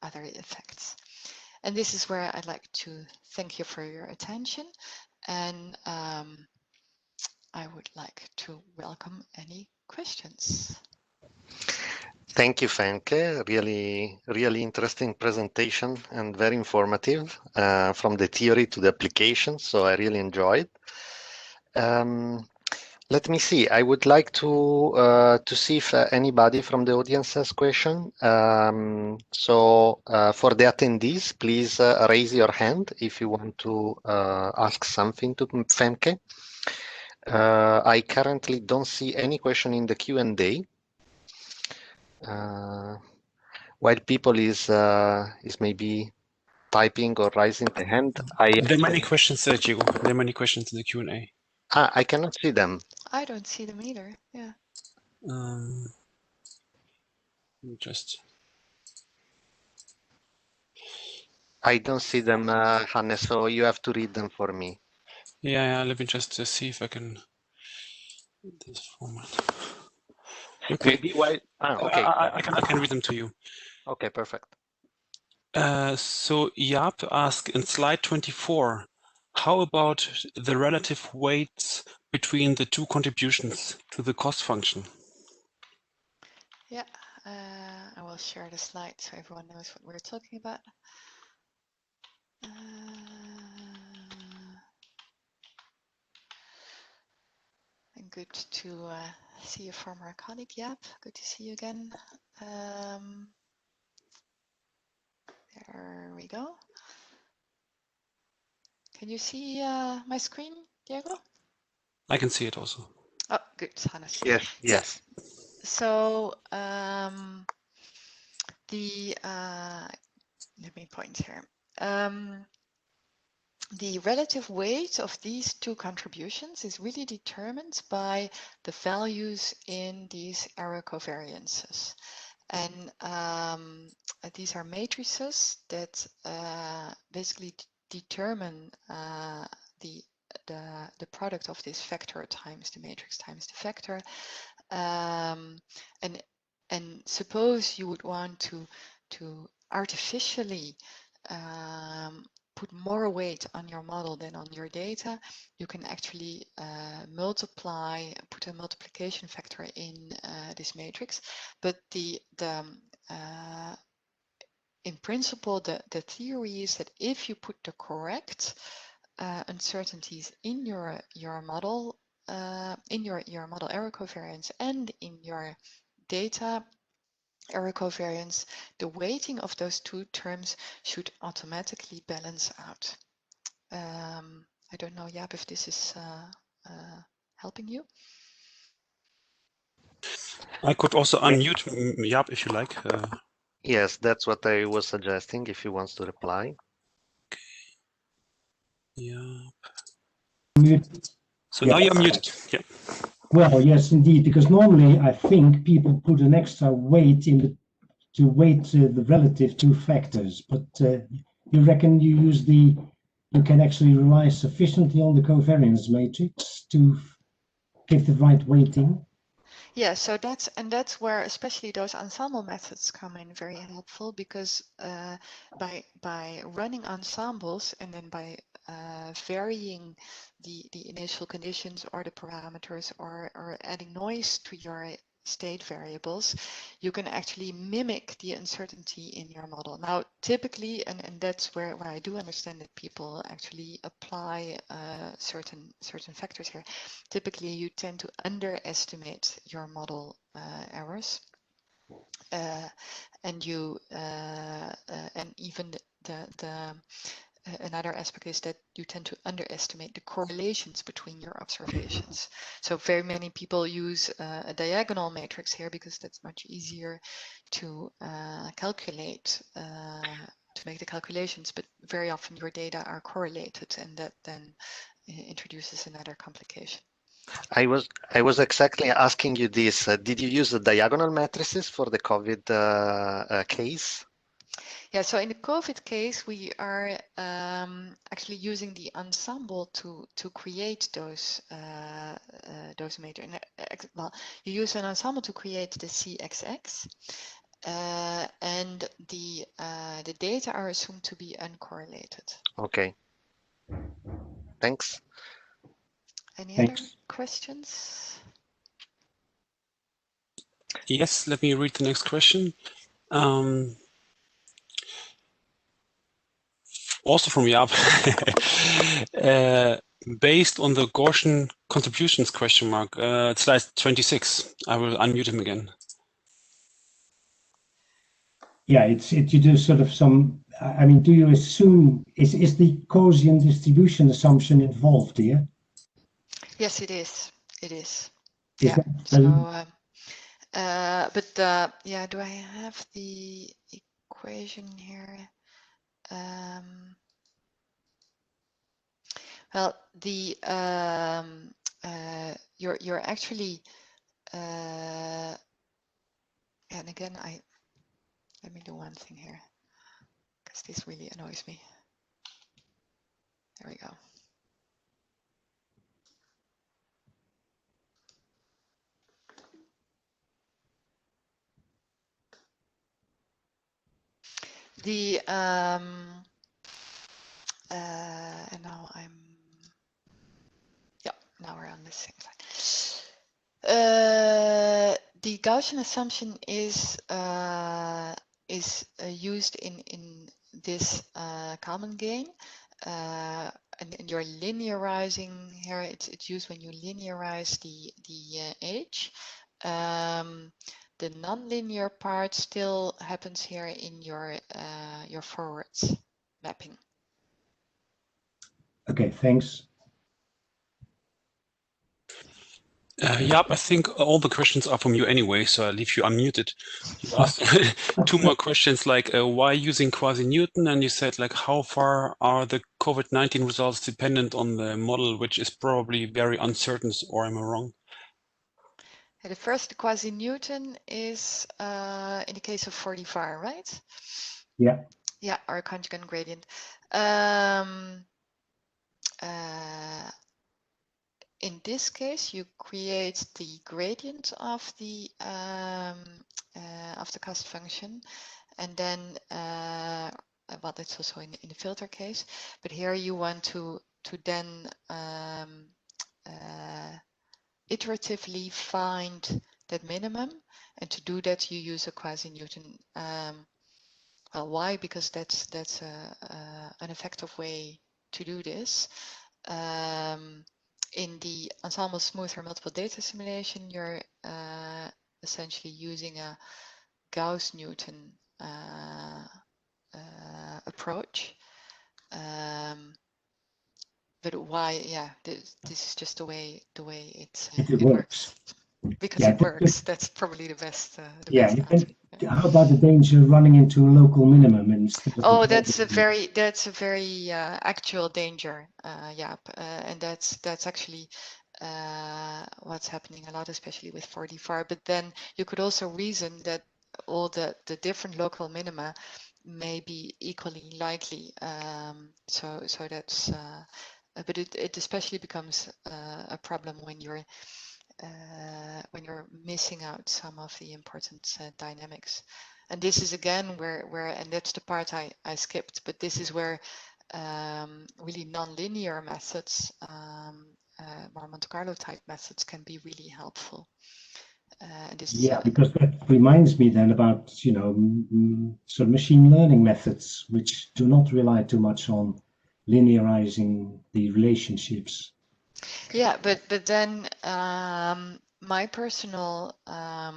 other effects. And this is where I'd like to thank you for your attention. And I would like to welcome any questions. Thank you, Femke. Really interesting presentation and very informative from the theory to the application. So I really enjoyed. Let me see. I would like to see if anybody from the audience has question. So for the attendees, please raise your hand if you want to ask something to Femke. I currently don't see any question in the Q&A. While people is maybe typing or raising the hand, There are many questions, Diego. There are many questions in the Q&A. I cannot see them. I don't see them either. Yeah. I don't see them, Hannes, so you have to read them for me. Yeah, let me just see if I can this format. Okay. Maybe while okay. I can read them to you. Okay, perfect. So Jaap asked in slide 24, how about the relative weights between the two contributions to the cost function? Yeah, I will share the slide so everyone knows what we're talking about. And good to see a former colleague, Jaap. Good to see you again. There we go. Can you see my screen, Diego? I can see it also. Oh, good, Hannes. Yes. So let me point here. The relative weight of these two contributions is really determined by the values in these error covariances. And these are matrices that basically determine the product of this vector times the matrix times the vector. And suppose you would want to artificially put more weight on your model than on your data, you can actually put a multiplication factor in this matrix. But in principle, the theory is that if you put the correct uncertainties in your model, in your model error covariance and in your data error covariance, the weighting of those two terms should automatically balance out. I don't know, Jaap, if this is helping you. I could also unmute Jaap if you like. Yes, that's what I was suggesting, if he wants to reply. Yeah. So now you're muted. Yeah. Well, yes, indeed, because normally I think people put an extra weight to weight the relative two factors, but you reckon you can actually rely sufficiently on the covariance matrix to give the right weighting? Yeah, so that's where especially those ensemble methods come in very helpful, because by running ensembles and then by varying the initial conditions or the parameters or adding noise to your state variables, you can actually mimic the uncertainty in your model. Now, typically, and that's where I do understand that people actually apply certain factors here. Typically, you tend to underestimate your model errors, and you and even another aspect is that you tend to underestimate the correlations between your observations. So very many people use a diagonal matrix here because that's much easier to calculate, to make the calculations, but very often your data are correlated, and that then introduces another complication. I was exactly asking you this. Did you use the diagonal matrices for the COVID case? Yeah, so in the COVID case, we are actually using the ensemble to create those major. Well, you use an ensemble to create the CXX, and the data are assumed to be uncorrelated. Okay. Thanks. Any Thanks. other questions? Yes, let me read the next question. Also from Jaap. Based on the Gaussian contributions question mark, slide 26. I will unmute him again. Yeah, you do sort of some. I mean, do you assume is the Gaussian distribution assumption involved here? Yes, it is. It is. Is Yeah. that So, yeah, do I have the equation here? Well, the you're actually and again let me do one thing here because this really annoys me. There we go. The and now now we're on the same slide. The Gaussian assumption is used in this Kalman gain, and you're linearizing here. It's used when you linearize the EAGE. The nonlinear part still happens here in your forwards mapping. okay? Thanks. Jaap, I think all the questions are from you anyway, so I'll leave you unmuted. You asked 2 more questions, like why using quasi-Newton, and you said like how far are the COVID-19 results dependent on the model, which is probably very uncertain, or am I wrong? The first quasi-Newton is in the case of 40 right? Yeah. Yeah, our conjugate gradient. In this case, you create the gradient of the cost function, and then well, that's also in the filter case. But here you want to then iteratively find that minimum, and to do that you use a quasi-Newton. Well, why? Because that's an effective way to do this. In the ensemble smoother multiple data simulation, you're essentially using a Gauss-Newton approach. But why? Yeah, this is just the way it works. Because it works. That's probably the best. Yeah. Best how about the danger of running into a local minimum instead of? Oh, that's a very actual danger. Yeah, and that's actually what's happening a lot, especially with 40 But then you could also reason that all the different local minima may be equally likely. So that's but it especially becomes a problem when you're missing out some of the important dynamics. And this is again where and that's the part I skipped, but this is where really nonlinear methods, more Monte Carlo type methods, can be really helpful. Yeah, because that reminds me then about sort of machine learning methods which do not rely too much on linearizing the relationships. Yeah, but then my personal I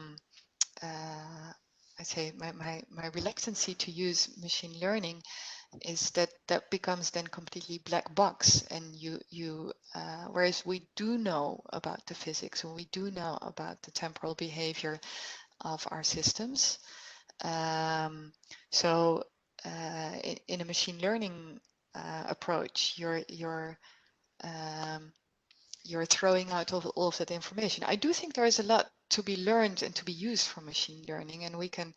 say my reluctancy to use machine learning is that becomes then completely black box, and you whereas we do know about the physics, and we do know about the temporal behavior of our systems. So in a machine learning approach, you're you're throwing out all of that information. I do think there is a lot to be learned and to be used from machine learning, and we can.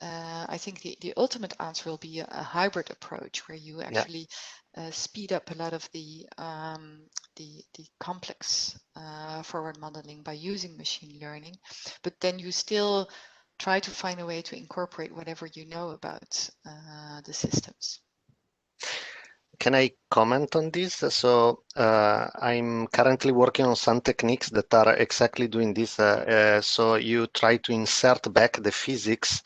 I think the ultimate answer will be a hybrid approach where you actually speed up a lot of the complex forward modeling by using machine learning, but then you still try to find a way to incorporate whatever you know about the systems. Can I comment on this? So I'm currently working on some techniques that are exactly doing this. So you try to insert back the physics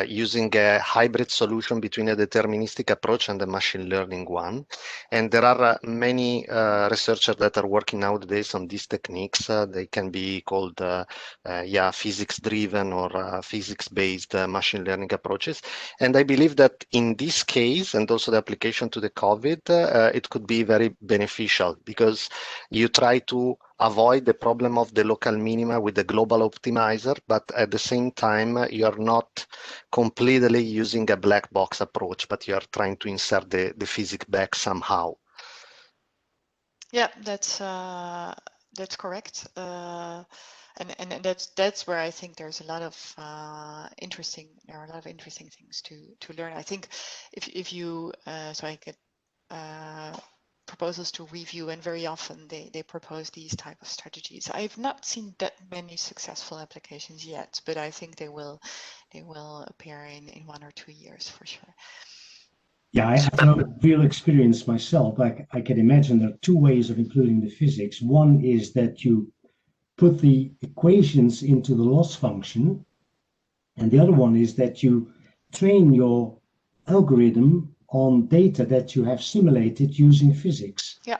using a hybrid solution between a deterministic approach and a machine learning one. And there are many researchers that are working nowadays on these techniques. They can be called physics-driven or physics-based machine learning approaches. And I believe that in this case, and also the application to the COVID, it could be very beneficial because you try to avoid the problem of the local minima with the global optimizer, but at the same time, you're not completely using a black box approach, but you're trying to insert the physics back somehow. Yeah, that's correct. And that's where I think there's a lot of interesting things to learn. I think if you so I get proposals to review, and very often they propose these type of strategies. I've not seen that many successful applications yet, but I think they will appear in 1 or 2 years for sure. Yeah, I have no real experience myself. I can imagine there are two ways of including the physics. One is that you put the equations into the loss function, and the other one is that you train your algorithm on data that you have simulated using physics. Yeah.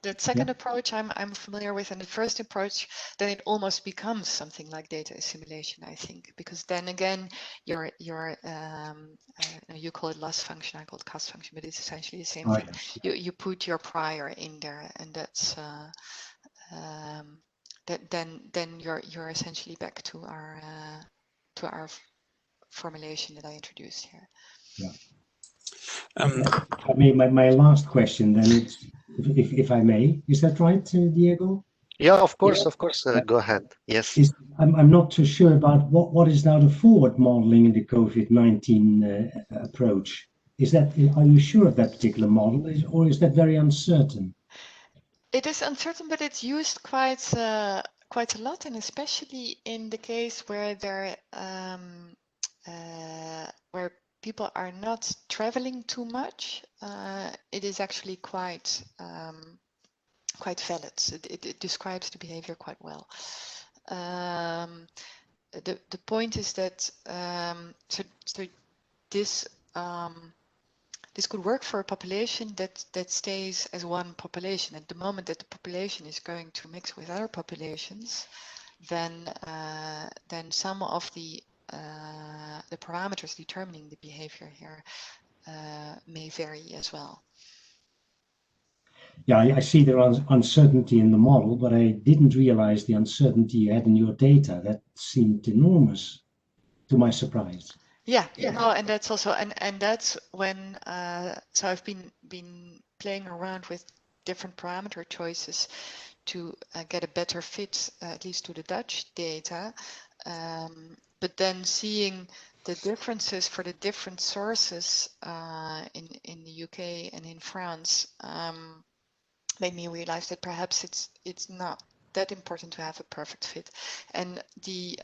The second approach I'm familiar with, and the first approach, then it almost becomes something like data assimilation, I think, because then again, your you call it loss function, I call it cost function, but it's essentially the same thing. You put your prior in there, and that's then you're essentially back to our formulation that I introduced here. Yeah. I mean, my last question then, if I may, is that right, Diego? Yeah, of course. Go ahead. Yes. I'm not too sure about what is now the forward modeling in the COVID-19 approach. Are you sure of that particular model, or is that very uncertain? It is uncertain, but it's used quite a lot, and especially in the case where where people are not traveling too much, it is actually quite valid. It describes the behavior quite well. The point is that so this could work for a population that stays as one population. At the moment that the population is going to mix with other populations, then some of the parameters determining the behavior here may vary as well. Yeah, I see there is uncertainty in the model, but I didn't realize the uncertainty you had in your data. That seemed enormous, to my surprise. Yeah. No, and that's also and that's when so I've been playing around with different parameter choices to get a better fit, at least to the Dutch data, but then seeing the differences for the different sources in the UK and in France made me realize that perhaps it's not that important to have a perfect fit. And the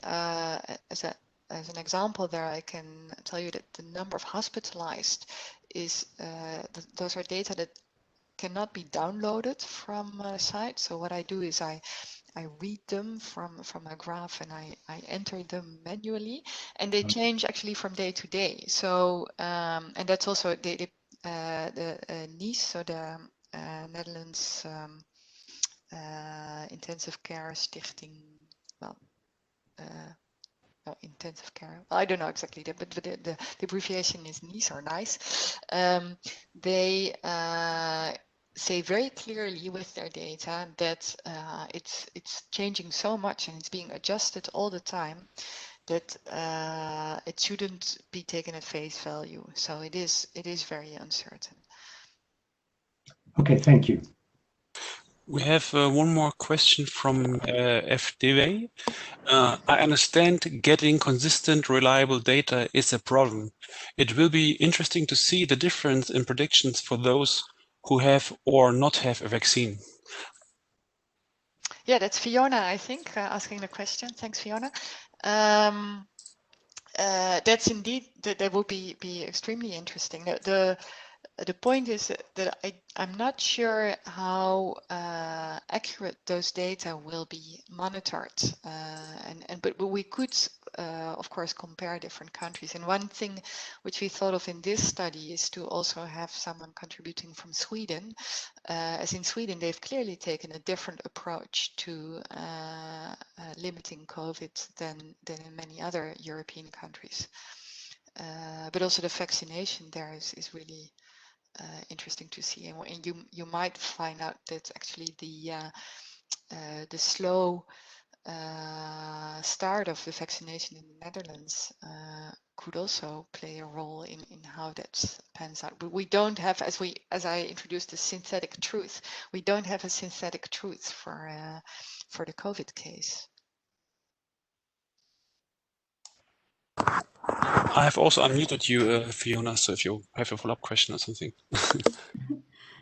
as an example there, I can tell you that the number of hospitalized is those are data that cannot be downloaded from a site. So what I do is I read them from a graph, and I enter them manually, and they change actually from day to day. So and that's also the NICE, so the Netherlands Intensive Care Stichting. Well, intensive care. I don't know exactly that, but the abbreviation is NICE or NICE. They say very clearly with their data that it's changing so much and it's being adjusted all the time that it shouldn't be taken at face value. So it is very uncertain. Okay, thank you. We have one more question from FDW. I understand getting consistent, reliable data is a problem. It will be interesting to see the difference in predictions for those who have or not have a vaccine. Yeah, that's Fiona, I think, asking the question. Thanks, Fiona. That's indeed, that would be extremely interesting. The point is that I'm not sure how accurate those data will be monitored, but we could, of course, compare different countries. And one thing which we thought of in this study is to also have someone contributing from Sweden, as in Sweden they've clearly taken a different approach to limiting COVID than in many other European countries. But also the vaccination there is really interesting to see, and you might find out that actually the slow start of the vaccination in the Netherlands could also play a role in how that pans out. But we don't have, as I introduced, the synthetic truth. We don't have a synthetic truth for the COVID case. I have also unmuted you, Fiona, so if you have a follow-up question or something.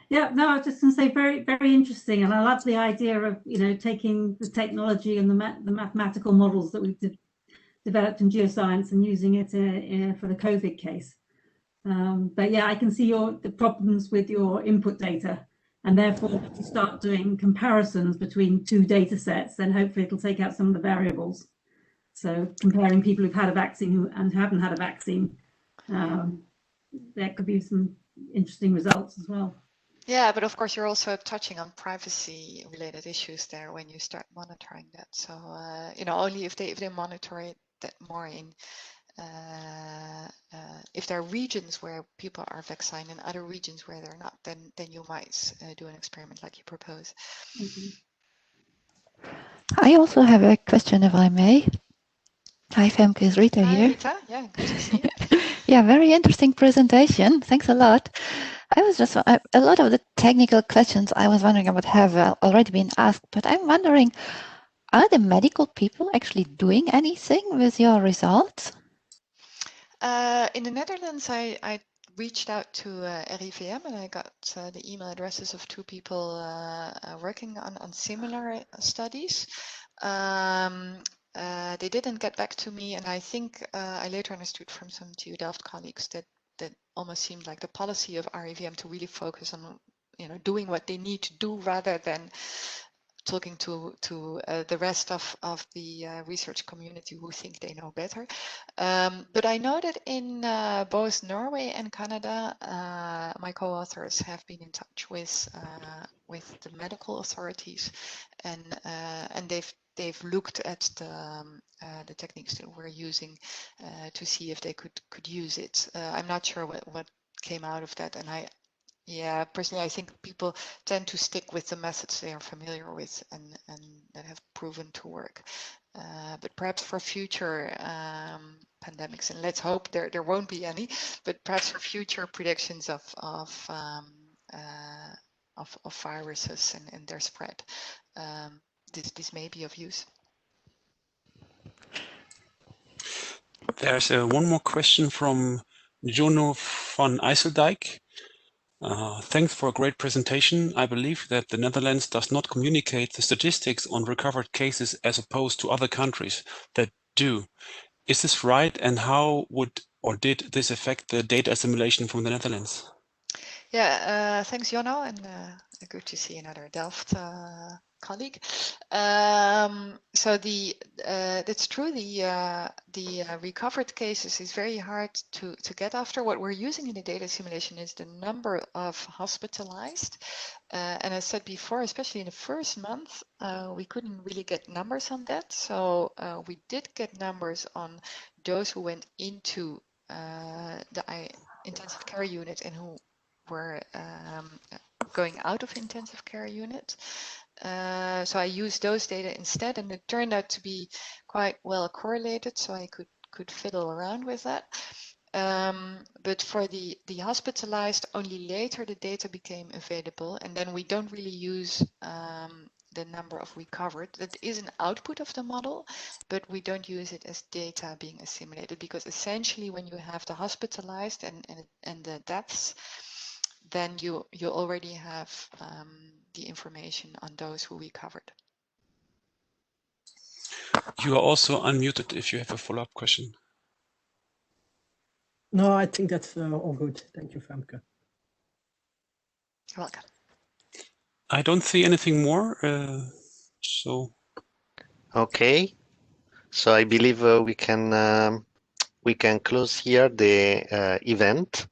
Yeah, no, I was just going to say very, very interesting. And I love the idea of, taking the technology and the mathematical models that we've developed in geoscience and using it for the COVID case. But yeah, I can see the problems with your input data. And therefore, if you start doing comparisons between two data sets, then hopefully it'll take out some of the variables. So comparing people who've had a vaccine and haven't had a vaccine, there could be some interesting results as well. Yeah, but of course you're also touching on privacy related issues there when you start monitoring that. So only if they monitor it that more in if there are regions where people are vaccinated and other regions where they're not, then you might do an experiment like you propose. I also have a question, if I may. Hi, Femke, is Rita Hi, here? Rita. Yeah, good to see you. Yeah, very interesting presentation. Thanks a lot. I was just, a lot of the technical questions I was wondering about have already been asked, but I'm wondering, are the medical people actually doing anything with your results? In the Netherlands, I reached out to RIVM and I got the email addresses of two people working on similar studies. They didn't get back to me, and I think I later understood from some TU-Delft colleagues that almost seemed like the policy of RIVM to really focus on doing what they need to do rather than talking to the rest of the research community who think they know better. But I know that in both Norway and Canada, my co-authors have been in touch with the medical authorities, and they've looked at the techniques that we're using to see if they could use it. I'm not sure what came out of that, and yeah, personally, I think people tend to stick with the methods they are familiar with and that have proven to work. But perhaps for future pandemics, and let's hope there won't be any, but perhaps for future predictions of viruses and their spread, this may be of use. There's one more question from Jono van IJsseldijk. Thanks for a great presentation. I believe that the Netherlands does not communicate the statistics on recovered cases as opposed to other countries that do. Is this right? And how would or did this affect the data assimilation from the Netherlands? Yeah, thanks, Jono, and good to see another Delft colleague. So that's true. The recovered cases is very hard to get after. What we're using in the data assimilation is the number of hospitalized. And as I said before, especially in the first month, we couldn't really get numbers on that. So we did get numbers on those who went into the intensive care unit and who were going out of intensive care unit. So I used those data instead, and it turned out to be quite well correlated, so I could fiddle around with that. But for the hospitalized, only later the data became available, and then we don't really use the number of recovered. That is an output of the model, but we don't use it as data being assimilated, because essentially when you have the hospitalized and the deaths, then you already have the information on those who recovered. You are also unmuted if you have a follow-up question. No, I think that's all good. Thank you, Femke. You're welcome. I don't see anything more. Okay, so I believe we can close here the event.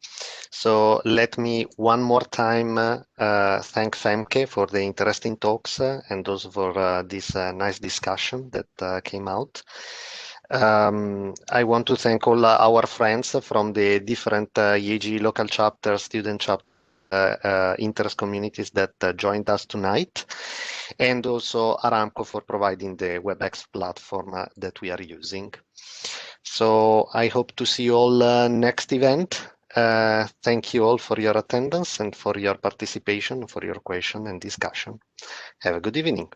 So let me one more time thank Femke for the interesting talks and also for this nice discussion that came out. I want to thank all our friends from the different EAGE local chapter, student chapter, interest communities that joined us tonight, and also Aramco for providing the WebEx platform that we are using. So I hope to see you all next event. Thank you all for your attendance and for your participation, for your question and discussion. Have a good evening.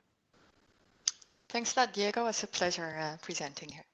Thanks a lot, Diego. It was a pleasure presenting here.